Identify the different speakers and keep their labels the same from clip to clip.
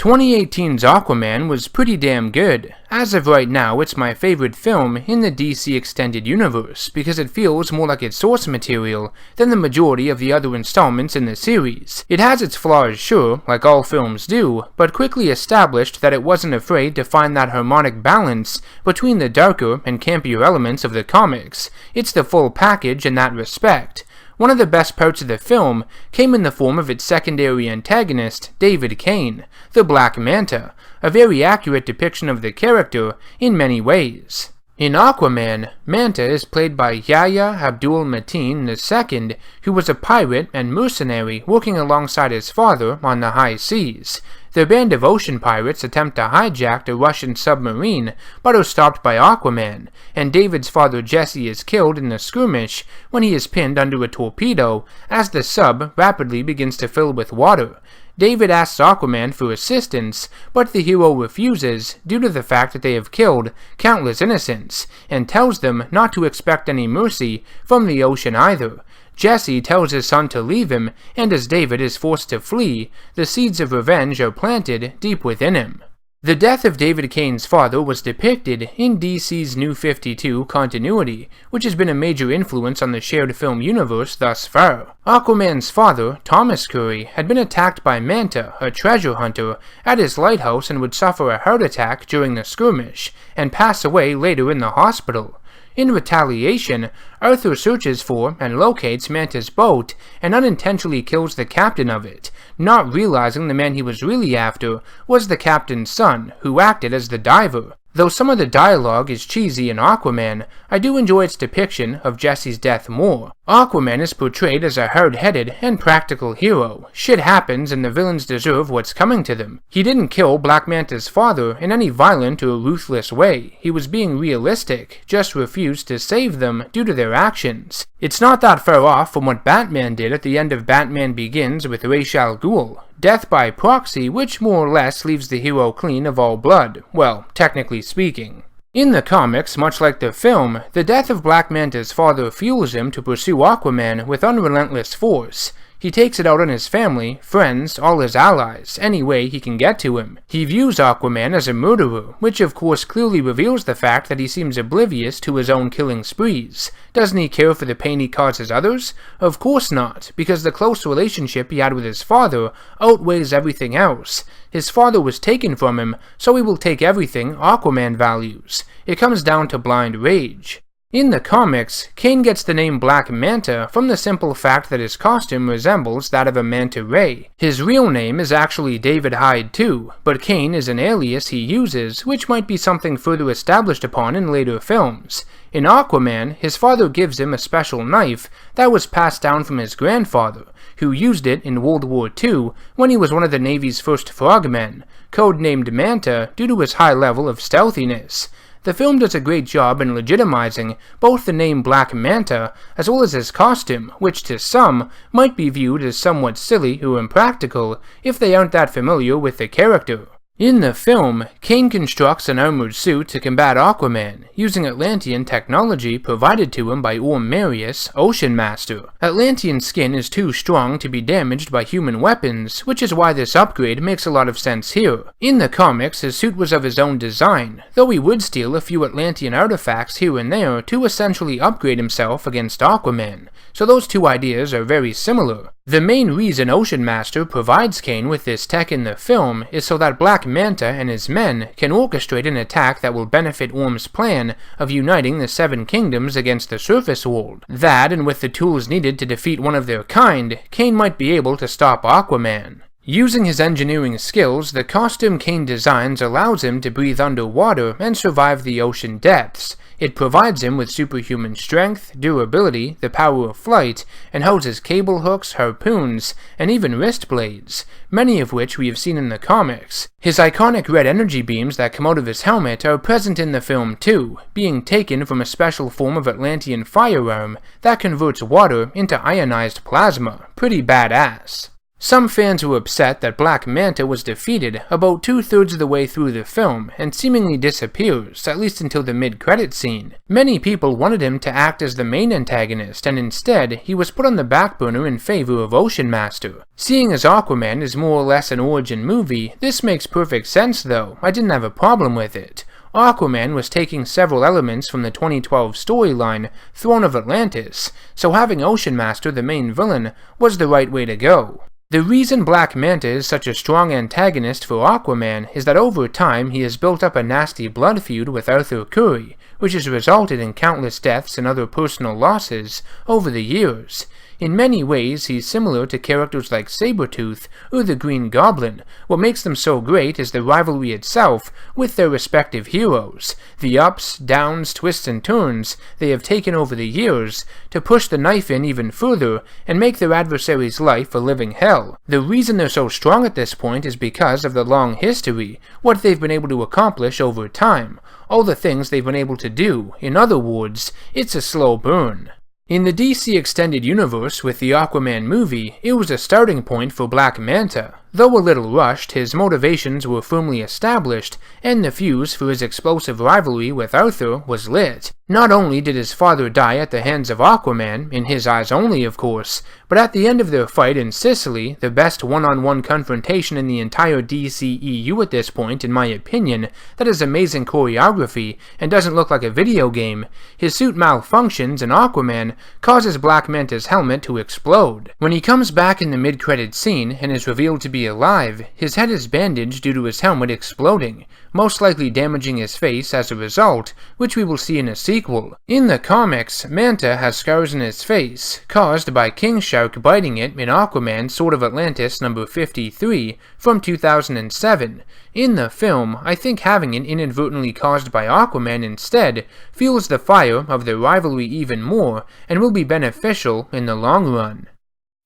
Speaker 1: 2018's Aquaman was pretty damn good. As of right now, it's my favorite film in the DC Extended Universe because it feels more like its source material than the majority of the other installments in the series. It has its flaws, sure, like all films do, but quickly established that it wasn't afraid to find that harmonic balance between the darker and campier elements of the comics. It's the full package in that respect. One of the best parts of the film came in the form of its secondary antagonist, David Cain, the Black Manta, a very accurate depiction of the character in many ways. In Aquaman, Manta is played by Yahya Abdul-Mateen II, who was a pirate and mercenary working alongside his father on the high seas. Their band of ocean pirates attempt to hijack a Russian submarine, but are stopped by Aquaman, and David's father Jesse is killed in the skirmish when he is pinned under a torpedo as the sub rapidly begins to fill with water. David asks Aquaman for assistance, but the hero refuses due to the fact that they have killed countless innocents, and tells them not to expect any mercy from the ocean either. Jesse tells his son to leave him, and as David is forced to flee, the seeds of revenge are planted deep within him. The death of David Cain's father was depicted in DC's New 52 continuity, which has been a major influence on the shared film universe thus far. Aquaman's father, Thomas Curry, had been attacked by Manta, a treasure hunter, at his lighthouse and would suffer a heart attack during the skirmish, and pass away later in the hospital. In retaliation, Arthur searches for and locates Manta's boat and unintentionally kills the captain of it, not realizing the man he was really after was the captain's son, who acted as the diver. Though some of the dialogue is cheesy in Aquaman, I do enjoy its depiction of Jesse's death more. Aquaman is portrayed as a hard-headed and practical hero. Shit happens and the villains deserve what's coming to them. He didn't kill Black Manta's father in any violent or ruthless way. He was being realistic, just refused to save them due to their actions. It's not that far off from what Batman did at the end of Batman Begins with Ra's al Ghul. Death by proxy, which more or less leaves the hero clean of all blood. Well, technically speaking. In the comics, much like the film, the death of Black Manta's father fuels him to pursue Aquaman with unrelentless force. He takes it out on his family, friends, all his allies, any way he can get to him. He views Aquaman as a murderer, which of course clearly reveals the fact that he seems oblivious to his own killing sprees. Doesn't he care for the pain he causes others? Of course not, because the close relationship he had with his father outweighs everything else. His father was taken from him, so he will take everything Aquaman values. It comes down to blind rage. In the comics, Cain gets the name Black Manta from the simple fact that his costume resembles that of a manta ray. His real name is actually David Hyde too, but Cain is an alias he uses, which might be something further established upon in later films. In Aquaman, his father gives him a special knife that was passed down from his grandfather, who used it in World War II when he was one of the Navy's first frogmen, codenamed Manta due to his high level of stealthiness. The film does a great job in legitimizing both the name Black Manta as well as his costume, which to some might be viewed as somewhat silly or impractical if they aren't that familiar with the character. In the film, Cain constructs an armored suit to combat Aquaman, using Atlantean technology provided to him by Orm Marius, Ocean Master. Atlantean skin is too strong to be damaged by human weapons, which is why this upgrade makes a lot of sense here. In the comics, his suit was of his own design, though he would steal a few Atlantean artifacts here and there to essentially upgrade himself against Aquaman, so those two ideas are very similar. The main reason Ocean Master provides Cain with this tech in the film is so that Black Manta and his men can orchestrate an attack that will benefit Orm's plan of uniting the Seven Kingdoms against the surface world. That, and with the tools needed to defeat one of their kind, Cain might be able to stop Aquaman. Using his engineering skills, the costume Cain designs allows him to breathe underwater and survive the ocean depths. It provides him with superhuman strength, durability, the power of flight, and houses cable hooks, harpoons, and even wrist blades, many of which we have seen in the comics. His iconic red energy beams that come out of his helmet are present in the film too, being taken from a special form of Atlantean firearm that converts water into ionized plasma. Pretty badass. Some fans were upset that Black Manta was defeated about 2/3 of the way through the film and seemingly disappears, at least until the mid-credit scene. Many people wanted him to act as the main antagonist, and instead, he was put on the back burner in favor of Ocean Master. Seeing as Aquaman is more or less an origin movie, this makes perfect sense though. I didn't have a problem with it. Aquaman was taking several elements from the 2012 storyline, Throne of Atlantis, so having Ocean Master the main villain was the right way to go. The reason Black Manta is such a strong antagonist for Aquaman is that over time he has built up a nasty blood feud with Arthur Curry, which has resulted in countless deaths and other personal losses over the years. In many ways, he's similar to characters like Sabretooth or the Green Goblin. What makes them so great is the rivalry itself with their respective heroes, the ups, downs, twists, and turns they have taken over the years to push the knife in even further and make their adversary's life a living hell. The reason they're so strong at this point is because of the long history, what they've been able to accomplish over time, all the things they've been able to do. In other words, it's a slow burn. In the DC Extended Universe with the Aquaman movie, it was a starting point for Black Manta. Though a little rushed, his motivations were firmly established, and the fuse for his explosive rivalry with Arthur was lit. Not only did his father die at the hands of Aquaman, in his eyes only of course, but at the end of their fight in Sicily, the best one-on-one confrontation in the entire DCEU at this point, in my opinion, that is amazing choreography and doesn't look like a video game, his suit malfunctions and Aquaman causes Black Manta's helmet to explode. When he comes back in the mid-credit scene and is revealed to be alive, his head is bandaged due to his helmet exploding, most likely damaging his face as a result, which we will see in a sequel. In the comics, Manta has scars on his face, caused by King Shark biting it in Aquaman Sword of Atlantis number 53 from 2007. In the film, I think having it inadvertently caused by Aquaman instead fuels the fire of their rivalry even more and will be beneficial in the long run.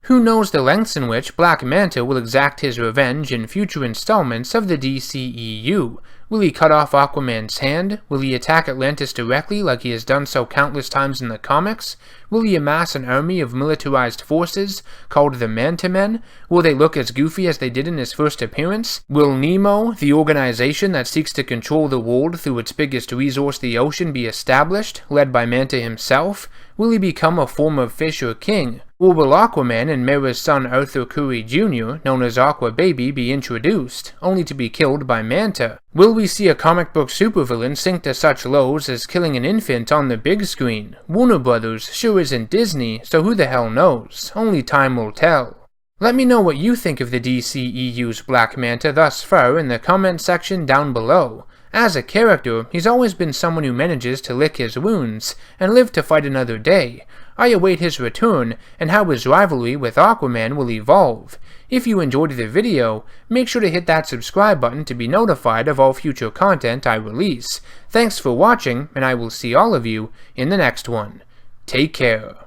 Speaker 1: Who knows the lengths in which Black Manta will exact his revenge in future installments of the DCEU. Will he cut off Aquaman's hand? Will he attack Atlantis directly like he has done so countless times in the comics? Will he amass an army of militarized forces called the Manta Men? Will they look as goofy as they did in his first appearance? Will Nemo, the organization that seeks to control the world through its biggest resource, the ocean, be established, led by Manta himself? Will he become a form of fish or king? Or will Aquaman and Mera's son Arthur Curry Jr., known as Aqua Baby, be introduced, only to be killed by Manta? Will we see a comic book supervillain sink to such lows as killing an infant on the big screen? Warner Brothers sure isn't Disney, so who the hell knows? Only time will tell. Let me know what you think of the DCEU's Black Manta thus far in the comment section down below. As a character, he's always been someone who manages to lick his wounds and live to fight another day. I await his return and how his rivalry with Aquaman will evolve. If you enjoyed the video, make sure to hit that subscribe button to be notified of all future content I release. Thanks for watching, and I will see all of you in the next one. Take care.